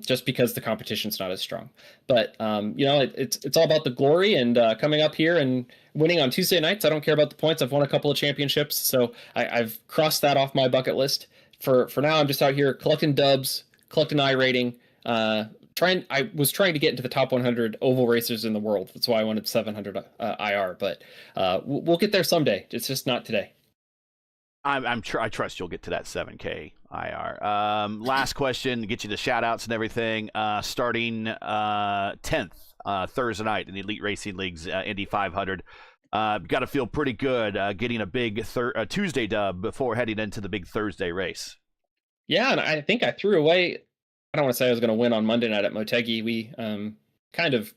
just because the competition's not as strong. But it's all about the glory, and coming up here and winning on Tuesday nights. I don't care about the points. I've won a couple of championships, so I've crossed that off my bucket list. For now, I'm just out here collecting dubs, collecting iRating. I was trying to get into the top 100 oval racers in the world. That's why I wanted 700 IR, but we'll get there someday. It's just not today. I trust you'll get to that 7K IR. Last question, get you the shout outs and everything. Starting 10th Thursday night in the Elite Racing League's Indy 500. Got to feel pretty good getting a big Tuesday dub before heading into the big Thursday race. Yeah, and I think I threw away. I don't want to say I was going to win on Monday night at Motegi. We kind of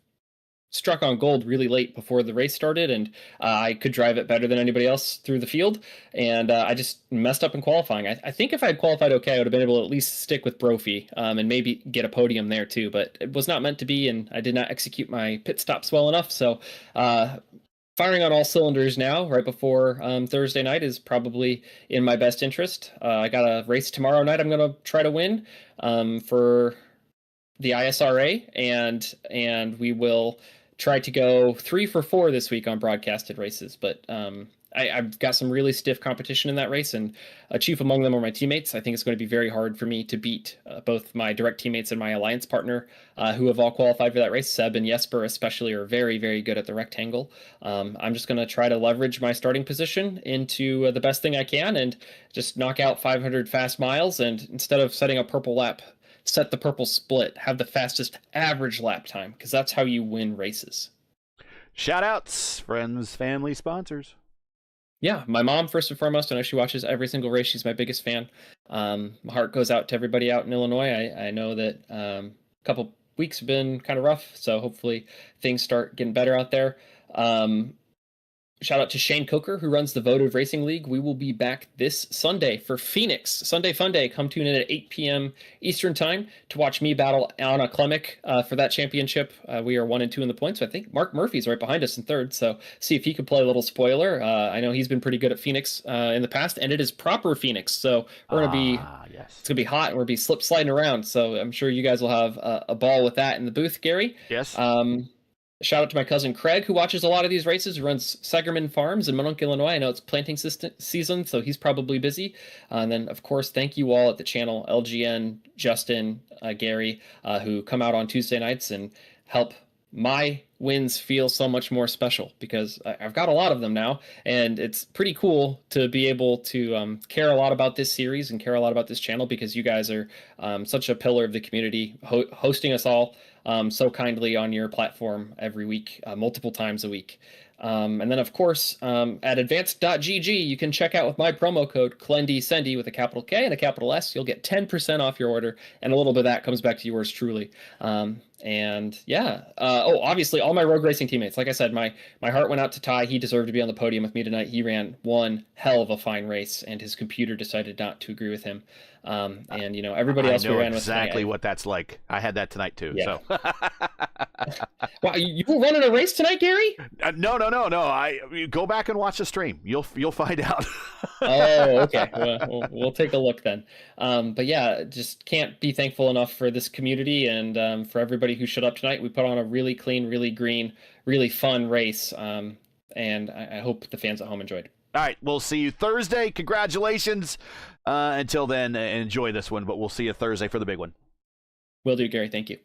struck on gold really late before the race started, and I could drive it better than anybody else through the field, and I just messed up in qualifying. I think if I had qualified okay, I would have been able to at least stick with Brophy and maybe get a podium there too, but it was not meant to be, and I did not execute my pit stops well enough, so firing on all cylinders now right before Thursday night is probably in my best interest. I got a race tomorrow night I'm going to try to win for the ISRA, and we will try to go 3 for 4 this week on broadcasted races, but I've got some really stiff competition in that race, and chief among them are my teammates. I think it's going to be very hard for me to beat both my direct teammates and my alliance partner, who have all qualified for that race. Seb and Jesper especially are very, very good at the rectangle. I'm just going to try to leverage my starting position into the best thing I can and just knock out 500 fast miles, and instead of setting a purple lap, set the purple split, have the fastest average lap time, because that's how you win races. Shout outs, friends, family, sponsors. Yeah, my mom, first and foremost. I know she watches every single race. She's my biggest fan. My heart goes out to everybody out in Illinois. I know that a couple weeks have been kind of rough, so hopefully things start getting better out there. Shout out to Shane Coker, who runs the Votive Racing League. We will be back this Sunday for Phoenix. Sunday Fun Day. Come tune in at 8 p.m. Eastern Time to watch me battle Anna Klemick for that championship. We are 1 and 2 in the points. So I think Mark Murphy's right behind us in third. So see if he could play a little spoiler. I know he's been pretty good at Phoenix in the past, and it is proper Phoenix. So we're going to be, it's going to be hot, and we're going to be slip sliding around. So I'm sure you guys will have a ball with that in the booth, Gary. Yes. Shout out to my cousin Craig, who watches a lot of these races, who runs Segerman Farms in Mononk, Illinois. I know it's planting season, so he's probably busy. And then, of course, thank you all at the channel, LGN, Justin, Gary, who come out on Tuesday nights and help my wins feel so much more special, because I've got a lot of them now, and it's pretty cool to be able to care a lot about this series and care a lot about this channel, because you guys are such a pillar of the community, hosting us all so kindly on your platform every week, multiple times a week. And then, of course, at advanced.gg, you can check out with my promo code CLENDYSENDY with a capital K and a capital S. You'll get 10% off your order, and a little bit of that comes back to yours truly. And yeah, obviously, all my road racing teammates. Like I said, my heart went out to Ty. He deserved to be on the podium with me tonight. He ran one hell of a fine race, and his computer decided not to agree with him. And you know, everybody else we ran with exactly what that's like. I had that tonight too. Yeah. So wow, you were running a race tonight, Gary? No. You go back and watch the stream. You'll find out. Oh, okay. Well, we'll take a look then. But yeah, just can't be thankful enough for this community and for everybody who showed up tonight. We put on a really clean, really green, really fun race. And I hope the fans at home enjoyed. All right, we'll see you Thursday. Congratulations. Until then, enjoy this one, but we'll see you Thursday for the big one. Will do, Gary. Thank you.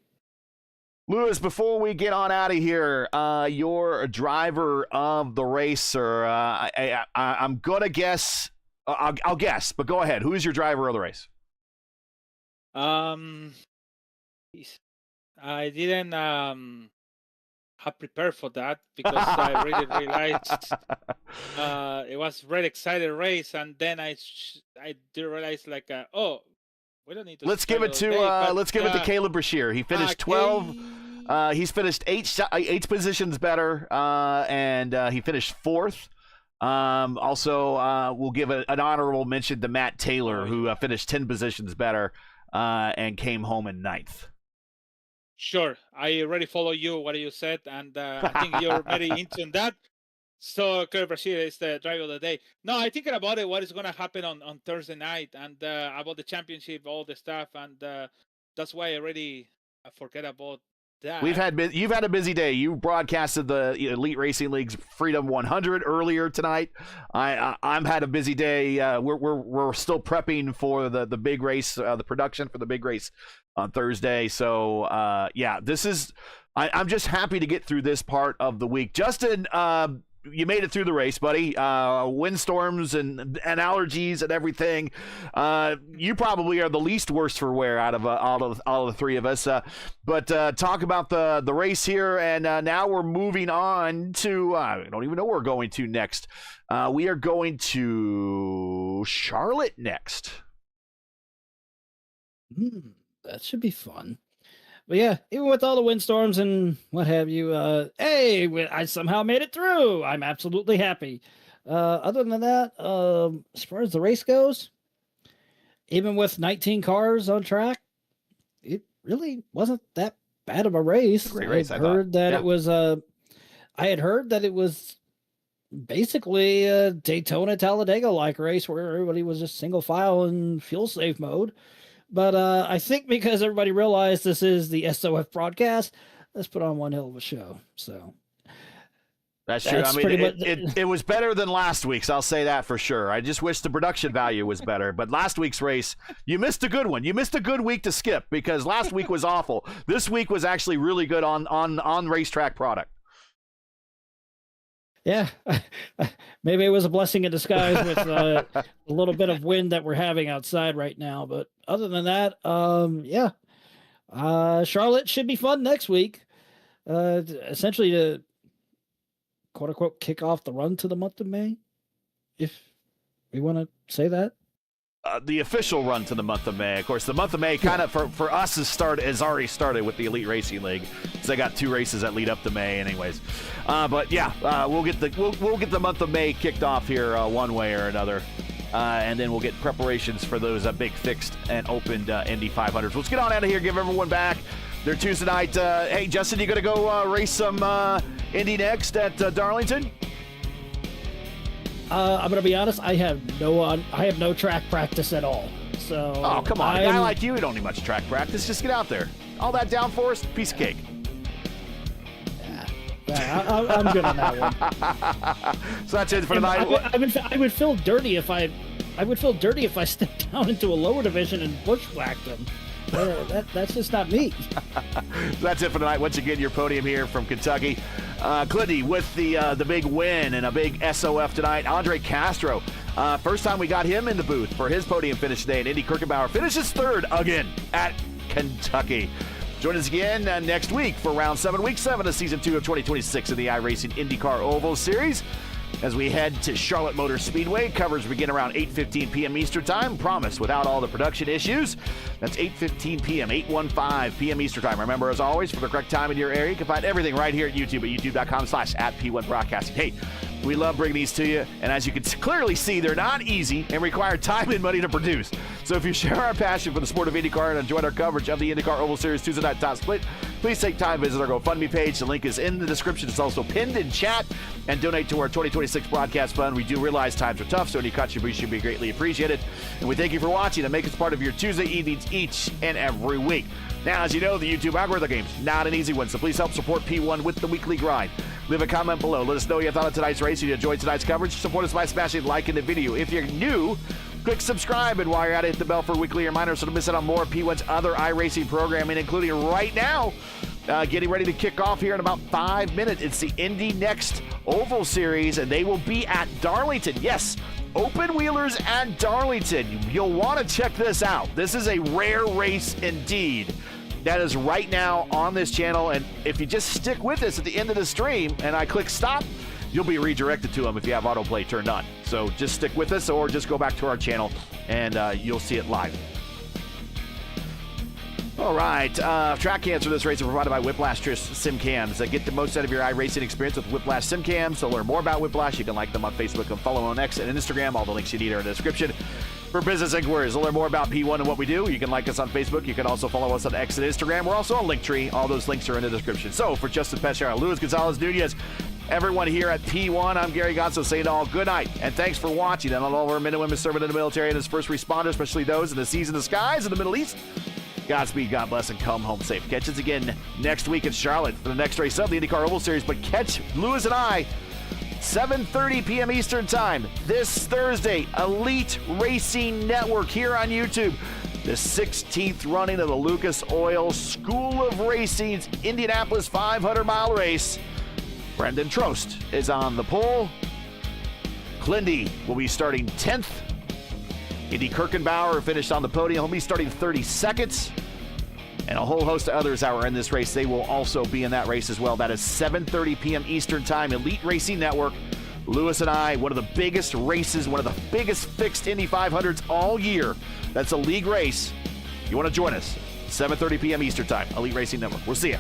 Lewis, before we get on out of here, your driver of the race, sir, I'm going to guess, I'll guess, but go ahead. Who is your driver of the race? I didn't have prepared for that, because I really realized it was a very excited race, and then I did realize, like, We don't need to. Let's give it to Caleb Brashear. He finished 12. He's finished eight positions better, and he finished 4th. Also, we'll give an honorable mention to Matt Taylor, who finished 10 positions better and came home in 9th. Sure, I already follow you, what you said, and I think you're very into that. So, Caleb Brashear is the driver of the day. No, I thinking about it, what is going to happen on Thursday night, and about the championship, all the stuff, and that's why I forget about that. You've had a busy day. You broadcasted the Elite Racing League's Freedom 100 earlier tonight. I'm had a busy day. We're still prepping for the big race, the production for the big race on Thursday. So I'm just happy to get through this part of the week. Justin, you made it through the race, buddy. Windstorms and allergies and everything. You probably are the least worst for wear out of all the three of us. But talk about the race here, and now we're moving on to I don't even know where we're going to next. We are going to Charlotte next. That should be fun. But yeah, even with all the windstorms and what have you, I somehow made it through. I'm absolutely happy. Other than that, as far as the race goes, even with 19 cars on track, it really wasn't that bad of a race. Great race, I heard that it was I had heard that it was basically a Daytona Talladega like race where everybody was just single file in fuel safe mode. But I think because everybody realized this is the SOF broadcast, let's put on one hell of a show. So that's true. I mean, it was better than last week's. I'll say that for sure. I just wish the production value was better. But last week's race, you missed a good one. You missed a good week to skip because last week was awful. This week was actually really good on racetrack product. Yeah, maybe it was a blessing in disguise with a little bit of wind that we're having outside right now. But other than that, Charlotte should be fun next week. Essentially to quote unquote kick off the run to the month of May, if we want to say that. The official run to the month of May. Of course, the month of May kind of for us has already started with the Elite Racing League. So they got 2 races that lead up to May, anyways. But yeah, we'll get the month of May kicked off here one way or another, and then we'll get preparations for those big fixed and opened Indy 500s. Let's get on out of here. Give everyone back their Tuesday night. Hey, Justin, you gonna go race some Indy next at Darlington? I'm gonna be honest. I have no track practice at all. So oh come on, a guy like you don't need much track practice. Just get out there. All that downforce, piece of cake. Yeah, I'm good on that one. So that's it for tonight. I would feel dirty if I stepped down into a lower division and bushwhacked them. That's just not me. That's it for tonight. Once again, your podium here from Kentucky. Clinty with the big win and a big SOF tonight. Andre Castro, first time we got him in the booth for his podium finish today. And Indy Kirkenbauer finishes 3rd again at Kentucky. Join us again next week for round 7, week 7 of season 2 of 2026 of the iRacing IndyCar Oval Series. As we head to Charlotte Motor Speedway, coverage begin around 8:15 p.m. Eastern Time. Promise, without all the production issues. That's 8:15 p.m., 8:15 p.m. Eastern Time. Remember, as always, for the correct time in your area, you can find everything right here at YouTube at youtube.com/@P1 Broadcasting. Hey, we love bringing these to you, and as you can clearly see, they're not easy and require time and money to produce. So if you share our passion for the sport of IndyCar and enjoyed our coverage of the IndyCar Oval Series Tuesday night top split, please take time to visit our GoFundMe page. The link is in the description. It's also pinned in chat, and donate to our 2026 broadcast fund. We do realize times are tough, so any contribution would be greatly appreciated. And we thank you for watching and make us part of your Tuesday evenings each and every week. Now, as you know, the YouTube algorithm game's not an easy one, so please help support P1 with the weekly grind. Leave a comment below. Let us know your thought of tonight's race. If you enjoyed tonight's coverage, support us by smashing like in the video. If you're new, click subscribe, and while you're at it, hit the bell for weekly reminders so to miss out on more of P1's other iRacing programming, including right now, getting ready to kick off here in about 5 minutes. It's the Indy Next Oval Series, and they will be at Darlington. Yes, open wheelers at Darlington. You'll want to check this out. This is a rare race indeed. That is right now on this channel, and if you just stick with us at the end of the stream and I click stop, you'll be redirected to them if you have autoplay turned on. So just stick with us or just go back to our channel and you'll see it live. All right. Track cams for this race are provided by Whiplash Sim Cams. Get the most out of your iRacing experience with Whiplash Sim Cams. To learn more about Whiplash, you can like them on Facebook and follow on X and Instagram. All the links you need are in the description. For business inquiries, to learn more about P1 and what we do, you can like us on Facebook. You can also follow us on X and Instagram. We're also on Linktree. All those links are in the description. So for Justin Pescara, Luis Gonzalez Nunez, everyone here at P1, I'm Gary Gonzo saying all good night. And thanks for watching. And all of our men and women serving in the military and as first responders, especially those in the seas and the skies in the Middle East. Godspeed, God bless, and come home safe. Catch us again next week in Charlotte for the next race of the IndyCar Oval Series. But catch Luis and I 7:30 p.m. Eastern Time this Thursday. Elite Racing Network here on YouTube. The 16th running of the Lucas Oil School of Racing's Indianapolis 500-mile race. Brendan Trost is on the pole. Clindy will be starting 10th. Indy Kirkenbauer finished on the podium. He'll be starting 32nd. And a whole host of others that were in this race. They will also be in that race as well. That is 7:30 p.m. Eastern Time. Elite Racing Network. Luis and I, one of the biggest races, one of the biggest fixed Indy 500s all year. That's a league race. You want to join us? 7:30 p.m. Eastern Time. Elite Racing Network. We'll see you.